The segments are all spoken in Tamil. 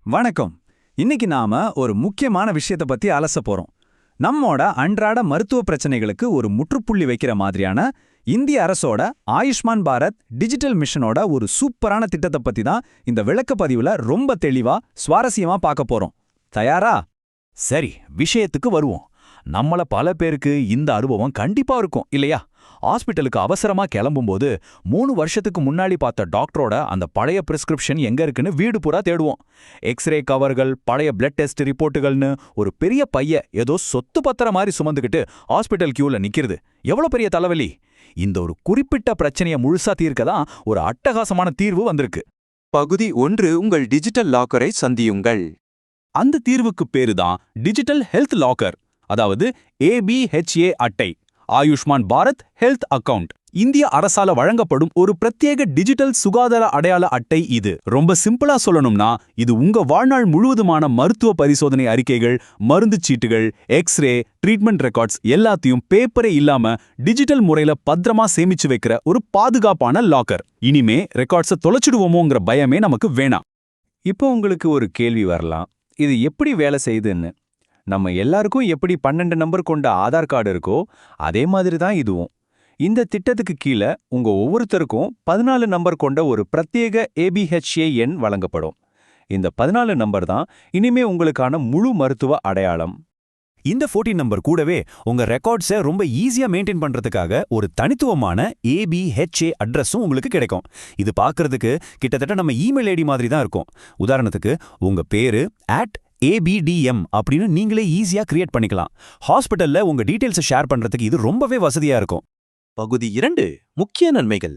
வணக்கம். இன்னைக்கு நாம ஒரு முக்கியமான விஷயத்த பத்தி அலச போறோம். நம்மோட அன்றாட மருத்துவ பிரச்சனைகளுக்கு ஒரு முற்றுப்புள்ளி வைக்கிற மாதிரியான இந்திய அரசோட ஆயுஷ்மான் பாரத் டிஜிட்டல் மிஷனோட ஒரு சூப்பரான திட்டத்தை பத்தி தான் இந்த விளக்கப்பதிவுல ரொம்ப தெளிவா சுவாரஸ்யமா பார்க்க போறோம். தயாரா? சரி, விஷயத்துக்கு வருவோம். நம்மள பல பேருக்கு இந்த அனுபவம் கண்டிப்பா இருக்கும் இல்லையா? ஹாஸ்பிட்டலுக்கு அவசரமா கிளம்பும்போது 3 வருஷத்துக்கு முன்னாடி பார்த்த டாக்டரோட அந்த பழைய பிரிஸ்கிரிப்ஷன் எங்க இருக்குன்னு வீடு பூரா தேடுவோம். எக்ஸ்ரே கவர்கள், பழைய பிளட் டெஸ்ட் ரிப்போர்ட்டுகள்னு ஒரு பெரிய பைய ஏதோ சொத்து பத்திர மாதிரி சுமந்துக்கிட்டு ஹாஸ்பிட்டல் கியூல நிக்கிறது எவ்வளவு பெரிய தலைவலி! இந்த ஒரு குறிப்பிட்ட பிரச்சனையை முழுசா தீர்க்க தான் ஒரு அட்டகாசமான தீர்வு வந்திருக்கு. பகுதி 1, உங்கள் டிஜிட்டல் லாக்கரை சந்தியுங்கள். அந்த தீர்வுக்கு பேரு தான் டிஜிட்டல் ஹெல்த் லாக்கர், அதாவது ABHA அட்டை, ஆயுஷ்மான் பாரத் ஹெல்த் அக்கவுண்ட். இந்திய அரசால வழங்கப்படும் ஒரு பிரத்யேக டிஜிட்டல் சுகாதார அடையாள அட்டை இது. ரொம்ப சிம்பிளா சொல்லணும்னா, இது உங்க வாழ்நாள் முழுவதுமான மருத்துவ பரிசோதனை அறிக்கைகள், மருந்து சீட்டுகள், எக்ஸ்ரே, ட்ரீட்மெண்ட் ரெக்கார்ட்ஸ் எல்லாத்தையும் பேப்பரே இல்லாம டிஜிட்டல் முறையில பத்திரமா சேமிச்சு வைக்கிற ஒரு பாதுகாப்பான லாக்கர். இனிமே ரெக்கார்ட்ஸை தொலைச்சிடுவோமோங்கிற பயமே நமக்கு வேணாம். இப்போ உங்களுக்கு ஒரு கேள்வி வரலாம், இது எப்படி வேலை செய்யுதுன்னு. நம்ம எல்லாருக்கும் எப்படி 12 நம்பர் கொண்ட ஆதார் கார்டு இருக்கோ அதே மாதிரி தான் இதுவும். இந்த திட்டத்துக்கு கீழே உங்க ஒவ்வொருத்தருக்கும் 14 நம்பர் கொண்ட ஒரு பிரத்யேக ABHA எண் வழங்கப்படும். இந்த 14 நம்பர் தான் இனிமே உங்களுக்கான முழு மருத்துவ அடையாளம். இந்த 14 நம்பர் கூடவே உங்க ரெக்கார்ட்ஸை ரொம்ப ஈஸியா மெயின்டைன் பண்றதுக்காக ஒரு தனித்துவமான ABHA அட்ரஸும் உங்களுக்கு கிடைக்கும். இது பார்க்கறதுக்கு கிட்டத்தட்ட நம்ம இமெயில் ஐடி மாதிரி தான் இருக்கும். உதாரணத்துக்கு, உங்க பேரு @ABDM அப்படின்னு நீங்களே ஈஸியா கிரியேட் பண்ணிக்கலாம். ஹாஸ்பிட்டல்ல உங்க டீடைல்ஸை ஷேர் பண்றதுக்கு இது ரொம்பவே வசதியா இருக்கும். பகுதி 2, முக்கிய நன்மைகள்.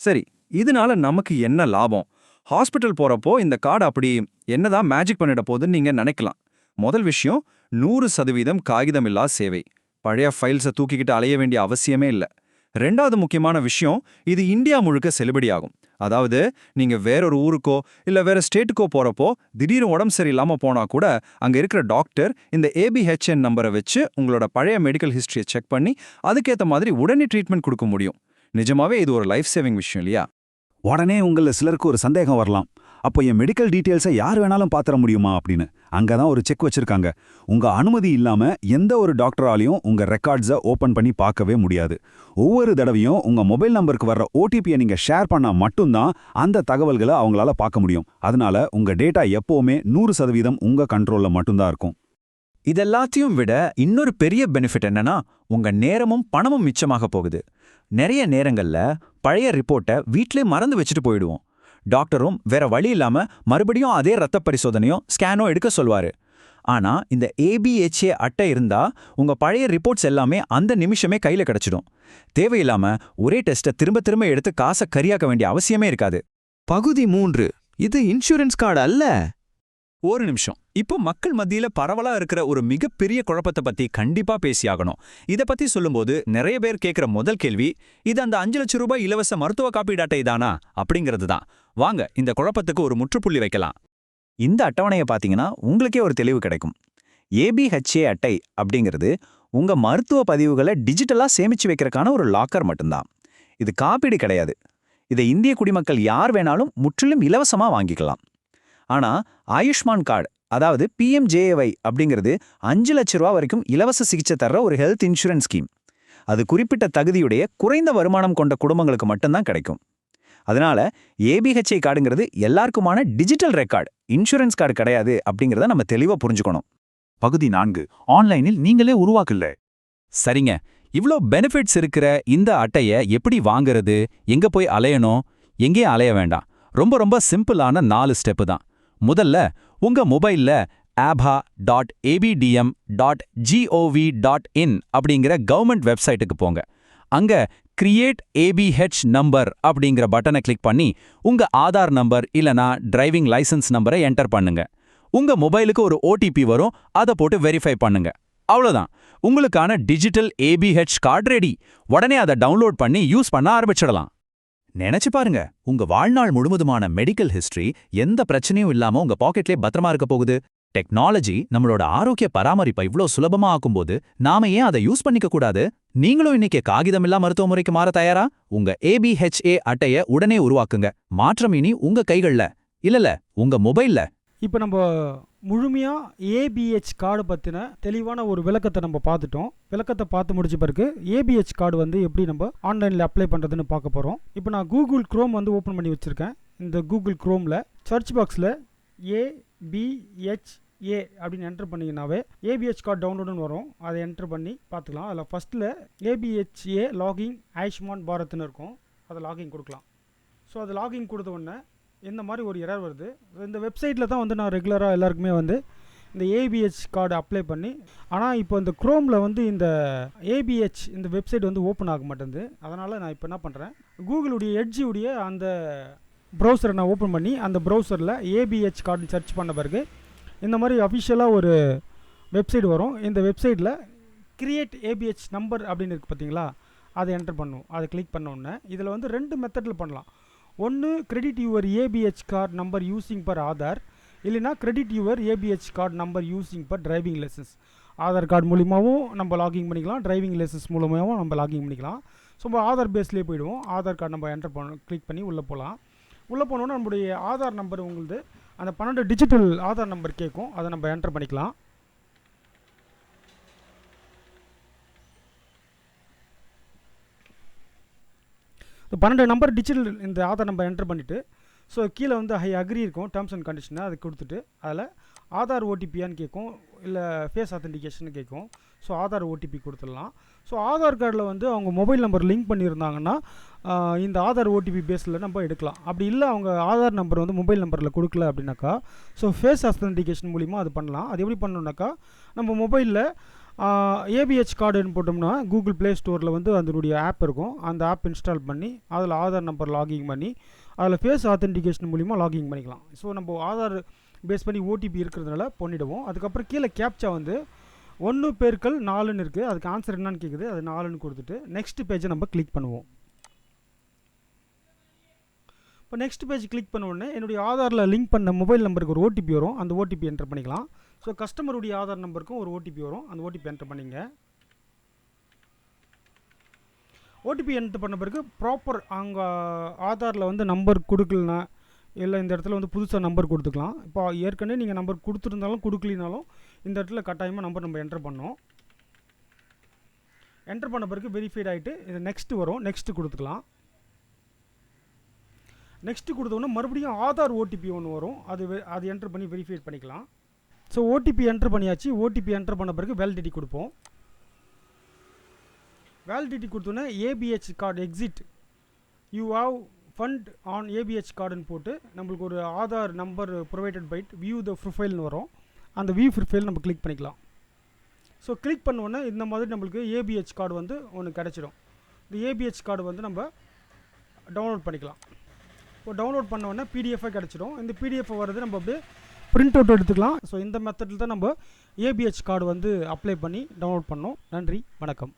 சரி, இதனால நமக்கு என்ன லாபம்? ஹாஸ்பிட்டல் போறப்போ இந்த கார்டு அப்படி என்னதான் மேஜிக் பண்ணிட போகுதுன்னு நீங்க நினைக்கலாம். முதல் விஷயம், 100% காகிதமில்லா சேவை. பழைய ஃபைல்ஸை தூக்கிக்கிட்டு அலைய வேண்டிய அவசியமே இல்லை. ரெண்டாவது முக்கியமான விஷயம், இது இந்தியா முழுக்க செல்லுபடியாகும். அதாவது, நீங்க வேறொரு ஊருக்கோ இல்ல வேற ஸ்டேட்டுக்கோ போறப்போ திடீர்னு உடம்பு சரியில்லாம போனா கூட அங்க இருக்கிற டாக்டர் இந்த ABHN நம்பரை வச்சு உங்களோட பழைய மெடிக்கல் ஹிஸ்டரியை செக் பண்ணி அதுக்கேற்ற மாதிரி உடனே ட்ரீட்மெண்ட் கொடுக்க முடியும். நிஜமாவே இது ஒரு லைஃப் சேவிங் விஷயம் இல்லையா? உடனே உங்கள சிலருக்கு ஒரு சந்தேகம் வரலாம், அப்போ என் மெடிக்கல் டீட்டெயில்ஸை யார் வேணாலும் பாத்திர முடியுமா அப்படின்னு. அங்கதான் ஒரு செக் வச்சிருக்காங்க. உங்க அனுமதி இல்லாம எந்த ஒரு டாக்டராலையும் உங்க ரெக்கார்ட்ஸை ஓபன் பண்ணி பார்க்கவே முடியாது. ஒவ்வொரு தடவையும் உங்க மொபைல் நம்பருக்கு வர்ற OTPயை நீங்க ஷேர் பண்ணா மட்டும்தான் அந்த தகவல்களை அவங்களால பார்க்க முடியும். அதனால உங்க டேட்டா எப்பவுமே 100% உங்க கண்ட்ரோல்ல மட்டும்தான் இருக்கும். இதெல்லாத்தையும் விட இன்னொரு பெரிய பெனிஃபிட் என்னன்னா, உங்க நேரமும் பணமும் மிச்சமாக போகுது. நிறைய நேரங்கள்ல பழைய ரிப்போர்ட்டை வீட்டிலே மறந்து வச்சுட்டு போயிடுவோம். டாக்டரும் வேற வழி இல்லாம மறுபடியும் அதே ரத்த பரிசோதனையோ ஸ்கேனோ எடுக்க சொல்வாரு. ஆனா இந்த ABHA அட்டை இருந்தா உங்க பழைய ரிப்போர்ட்ஸ் எல்லாமே அந்த நிமிஷமே கையில கிடைச்சிடும். தேவையில்லாம ஒரே டெஸ்ட்டை திரும்ப திரும்ப எடுத்து காசை கரியாக்க வேண்டிய அவசியமே இருக்காது. பகுதி 3, இது இன்சூரன்ஸ் கார்டு அல்ல. ஒரு நிமிஷம். இப்போ மக்கள் மத்தியில பரவலா இருக்கிற ஒரு மிகப்பெரிய குழப்பத்தை பத்தி கண்டிப்பா பேசியாகணும். இத பத்தி சொல்லும்போது நிறைய பேர் கேட்கிற முதல் கேள்வி, இது அந்த 5 லட்சம் ரூபாய் இலவச மருத்துவ காப்பீடு அட்டை தானா அப்படிங்கிறது தான். வாங்க இந்த குழப்பத்துக்கு ஒரு முற்றுப்புள்ளி வைக்கலாம். இந்த அட்டவணையை பார்த்தீங்கன்னா உங்களுக்கே ஒரு தெளிவு கிடைக்கும். ABHA அட்டை அப்படிங்கிறது உங்க மருத்துவ பதிவுகளை டிஜிட்டலா சேமிச்சு வைக்கிறதுக்கான ஒரு லாக்கர் மட்டும்தான். இது காப்பீடு கிடையாது. இதை இந்திய குடிமக்கள் யார் வேணாலும் முற்றிலும் இலவசமா வாங்கிக்கலாம். ஆனா ஆயுஷ்மான் கார்டு, அதாவது PMJAY அப்படிங்கிறது 5 லட்சம் ரூபா வரைக்கும் இலவச சிகிச்சை தர்ற ஒரு ஹெல்த் இன்சூரன்ஸ் ஸ்கீம். அது குறிப்பிட்ட தகுதியுடைய குறைந்த வருமானம் கொண்ட குடும்பங்களுக்கு மட்டும்தான் கிடைக்கும். அதனால ABHA கார்டுங்கிறது எல்லாருக்குமான டிஜிட்டல் ரெக்கார்டு, இன்சூரன்ஸ் கார்டு கிடையாது அப்படிங்கிறத நம்ம தெளிவா புரிஞ்சுக்கணும். பகுதி 4, ஆன்லைனில் நீங்களே உருவாக்கல. சரிங்க, இவ்ளோ பெனிஃபிட்ஸ் இருக்கிற இந்த அட்டைய எப்படி வாங்குறது? எங்க போய் அலையணும்? எங்கேயும் அலைய வேண்டாம். ரொம்ப ரொம்ப சிம்பிளான 4 ஸ்டெப்பு தான். முதல்ல, உங்க மொபைல்ல abha.abdm.gov.in அப்படிங்கிற கவர்மெண்ட் வெப்சைட்டுக்கு போங்க. அங்க கிரியேட் ABH நம்பர் அப்படிங்கிற பட்டனை கிளிக் பண்ணி உங்க ஆதார் நம்பர் இல்லனா டிரைவிங் லைசன்ஸ் நம்பரை என்டர் பண்ணுங்க. உங்க மொபைலுக்கு ஒரு OTP வரும், அதை போட்டு வெரிஃபை பண்ணுங்க. அவ்வளவுதான், உங்களுக்கான டிஜிட்டல் ABH கார்டு ரெடி. உடனே அதை டவுன்லோட் பண்ணி யூஸ் பண்ண ஆரம்பிச்சிடலாம். நினைச்சு பாருங்க, உங்க வாழ்நாள் முழுவதுமான மெடிக்கல் ஹிஸ்டரி எந்த பிரச்சனையும் இல்லாம உங்க பாக்கெட்லயே பத்திரமா இருக்க போகுது. டெக்னாலஜி நம்மளோட ஆரோக்கிய பராமரிப்பை இவ்ளோ சுலபமா ஆக்கும்போது நாம ஏன் அதை யூஸ் பண்ணிக்க கூடாது? நீங்களும் இன்னைக்கு காகிதமில்லா மருத்துவ முறைக்கு மாற தயாரா? உங்க ABHA அட்டைய உடனே உருவாக்குங்க. மாற்றம் இனி உங்க கைகள்ல இல்ல உங்க மொபைல்ல. இப்போ நம்ம முழுமையாக ஏபிஹெச் கார்டு பற்றின தெளிவான ஒரு விளக்கத்தை நம்ம பார்த்துட்டோம். விளக்கத்தை பார்த்து முடிச்ச பிறகு ஏபிஹெச் கார்டு வந்து எப்படி நம்ம ஆன்லைனில் அப்ளை பண்ணுறதுன்னு பார்க்க போகிறோம். இப்போ நான் கூகுள் க்ரோம் வந்து ஓப்பன் பண்ணி வச்சுருக்கேன். இந்த கூகுள் க்ரோமில் சர்ச் பாக்ஸில் ஏபிஹெச்ஏ அப்படின்னு என்டர் பண்ணிங்கனாவே ஏபிஹெச் கார்டு டவுன்லோடுன்னு வரும். அதை என்டர் பண்ணி பார்த்துக்கலாம். அதில் ஃபஸ்ட்டில் ஏபிஹெச்ஏ லாகிங் ஆயுஷ்மான் பாரத்னு இருக்கும். அதை லாகிங் கொடுக்கலாம். ஸோ அது லாகிங் கொடுத்த உடனே இந்த மாதிரி ஒரு எரர் வருது. இந்த வெப்சைட்டில் தான் வந்து நான் ரெகுலராக எல்லாருக்குமே வந்து இந்த ஏபிஹெச் கார்டு அப்ளை பண்ணி, ஆனால் இப்போ இந்த க்ரோமில் வந்து இந்த ஏபிஹெச் இந்த வெப்சைட் வந்து ஓப்பன் ஆக மாட்டேங்குது. அதனால் நான் இப்போ என்ன பண்ணுறேன், கூகுளுடைய எட்ஜுடைய அந்த ப்ரௌசரை நான் ஓப்பன் பண்ணி அந்த ப்ரௌசரில் ஏபிஹெச் கார்டுன்னு சர்ச் பண்ண பிறகு இந்த மாதிரி அஃபிஷியலாக ஒரு வெப்சைட் வரும். இந்த வெப்சைட்டில் கிரியேட் ஏபிஹெச் நம்பர் அப்படின்னு இருக்குது பார்த்தீங்களா, அதை என்டர் பண்ணுவோம். அதை கிளிக் பண்ண உடனே இதில் வந்து 2 மெத்தடில் பண்ணலாம். ஒன்று credit your ABH card number using per Aadhaar, இல்லைனா credit your ABH card number using per driving licence. Aadhaar card மூலிமாவும் நம்ம லாகிங் பண்ணிக்கலாம், டிரைவிங் லைசன்ஸ் மூலமாகவும் நம்ம லாகிங் பண்ணிக்கலாம். ஸோ நம்ம ஆதார் பேஸ்லேயே போயிடுவோம். ஆதார் கார்டு நம்ம என்டர் பண்ண கிளிக் பண்ணி உள்ளே போகலாம். உள்ளே போனோன்னா நம்மளுடைய ஆதார் நம்பர் உங்களுது அந்த 12 டிஜிட்டல் ஆதார் நம்பர் கேட்கும். அதை நம்ம என்டர் பண்ணிக்கலாம். இந்த 12 நம்பர் டிஜிட்டல் இந்த ஆதார் நம்பர் என்டர் பண்ணிவிட்டு, ஸோ கீழே வந்து ஐ அக்ரி இருக்கும், டேர்ம்ஸ் அண்ட் கண்டிஷனை அதை கொடுத்துட்டு அதில் ஆதார் ஓடிபியான்னு கேட்கும், இல்லை ஃபேஸ் ஆத்தென்டிகேஷன் கேட்கும். ஸோ ஆதார் ஓடிபி கொடுத்துடலாம். ஸோ ஆதார் கார்டில் வந்து அவங்க மொபைல் நம்பர் லிங்க் பண்ணியிருந்தாங்கன்னா இந்த ஆதார் ஓடிபி பேஸில் நம்ம எடுக்கலாம். அப்படி இல்லை அவங்க ஆதார் நம்பர் வந்து மொபைல் நம்பரில் கொடுக்கல அப்படின்னாக்கா ஸோ ஃபேஸ் ஆத்தென்டிகேஷன் மூலிமா அது பண்ணலாம். அது எப்படி பண்ணணுன்னாக்கா, நம்ம மொபைலில் ஏபிஹெச் கார்டுன்னு போட்டோம்னா கூகுள் ப்ளே ஸ்டோரில் வந்து அதனுடைய ஆப் இருக்கும். அந்த ஆப் இன்ஸ்டால் பண்ணி அதில் ஆதார் நம்பர் லாகிங் பண்ணி அதில் ஃபேஸ் ஆத்தென்டிகேஷன் மூலிமா லாகிங் பண்ணிக்கலாம். ஸோ நம்ம ஆதார் பேஸ் பண்ணி ஓடிபி இருக்கிறதுனால பண்ணிவிடுவோம். அதுக்கப்புறம் கீழே கேப்சா வந்து 1/4 இருக்குது. அதுக்கு ஆன்சர் என்னன்னு கேட்குது. அது 4ன்னு கொடுத்துட்டு நெக்ஸ்ட் பேஜை நம்ம கிளிக் பண்ணுவோம். இப்போ நெக்ஸ்ட் பேஜ் கிளிக் பண்ண உடனே என்னுடைய ஆதாரில் லிங்க் பண்ண மொபைல் நம்பருக்கு ஒரு ஓடிபி வரும். அந்த ஓடிபி என்டர் பண்ணிக்கலாம். ஸோ கஸ்டமருடைய ஆதார் நம்பருக்கும் ஒரு ஓடிபி வரும். அந்த ஓடிபி என்டர் பண்ணிங்க. ஓடிபி என்டர் பண்ண பிறகு ப்ராப்பர் அங்கே ஆதாரில் வந்து நம்பர் கொடுக்கலனா இல்லை இந்த இடத்துல வந்து புதுசாக நம்பர் கொடுத்துக்கலாம். இப்போ ஏற்கனவே நீங்கள் நம்பர் கொடுத்துருந்தாலும் கொடுக்கலினாலும் இந்த இடத்துல கட்டாயமாக நம்பர் நம்ம என்டர் பண்ணோம். என்டர் பண்ண பிறகு வெரிஃபைட் ஆகிட்டு இது நெக்ஸ்ட்டு வரும். நெக்ஸ்ட்டு கொடுத்துக்கலாம். நெக்ஸ்ட்டு கொடுத்தோன்னா மறுபடியும் ஆதார் ஓடிபி ஒன்று வரும். அது என்டர் பண்ணி வெரிஃபை பண்ணிக்கலாம். ஸோ ஓடிபி என்டர் பண்ணியாச்சு. ஓடிபி என்டர் பண்ண பிறகு வேலிடிட்டி கொடுப்போம். வேலிடிட்டி கொடுத்தோன்னே ABH card exit you have fund on ABH கார்டுன்னு போட்டு நம்மளுக்கு ஒரு Aadhaar number provided by view the ப்ரொஃபைல்னு வரும். அந்த வியூ ப்ரொஃபைல் நம்ம கிளிக் பண்ணிக்கலாம். ஸோ கிளிக் பண்ணோன்னே இந்த மாதிரி நம்மளுக்கு ஏபிஹெச் கார்டு வந்து ஒன்று கிடச்சிடும். இந்த ஏபிஹெச் கார்டு வந்து நம்ம டவுன்லோட் பண்ணிக்கலாம். இப்போ டவுன்லோட் பண்ணோன்னே பிடிஎஃபாக கிடச்சிடும். இந்த பிடிஎஃப் வர்றது நம்ம அப்படியே பிரிண்ட் அவுட் எடுத்துக்கலாம். ஸோ இந்த மெத்தடில் தான் நம்ம ஏபிஹெச் கார்டு வந்து அப்ளை பண்ணி டவுன்லோட் பண்ணோம். நன்றி, வணக்கம்.